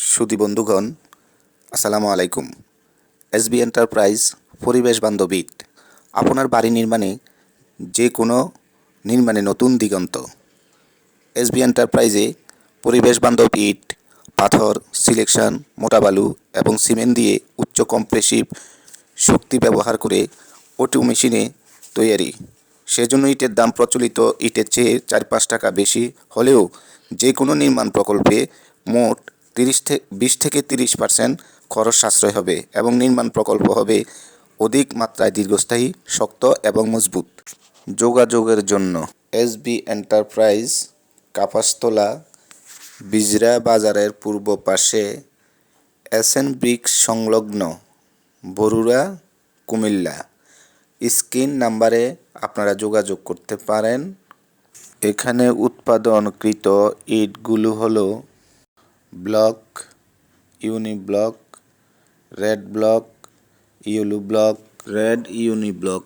সুধী বন্ধুগণ, আসসালামু আলাইকুম। এসবি এন্টারপ্রাইজ পরিবেশ বান্ধব ইট আপনার বাড়ি নির্মাণে যে কোনো নির্মাণে নতুন দিগন্ত। এসবি এন্টারপ্রাইজে পরিবেশ বান্ধব ইট, পাথর, সিলেকশন, মোটা বালু এবং সিমেন্ট দিয়ে উচ্চ কম্প্রেসিভ শক্তি ব্যবহার করে অটো মেশিনে তৈরি। সেজন্য ইটের দাম প্রচলিত ইটের চেয়ে 4-5 টাকা বেশি হলেও যে কোনো নির্মাণ প্রকল্পে মোট 20-30% খরচ সাশ্রয় হবে এবং নির্মাণ প্রকল্প হবে অধিক মাত্রায় দীর্ঘস্থায়ী, শক্ত এবং মজবুত। যোগাযোগের জন্য এসবি এন্টারপ্রাইজ, কাপাসতলা, বিজরা বাজারের পূর্ব পাশে, এসএন ব্রিক্স সংলগ্ন, বরুড়া, কুমিল্লা। স্ক্রিন নাম্বারে আপনারা যোগাযোগ করতে পারেন। এখানে উৎপাদনকৃত ইটগুলো হলো block, uni block, red block, yellow block, red uni block,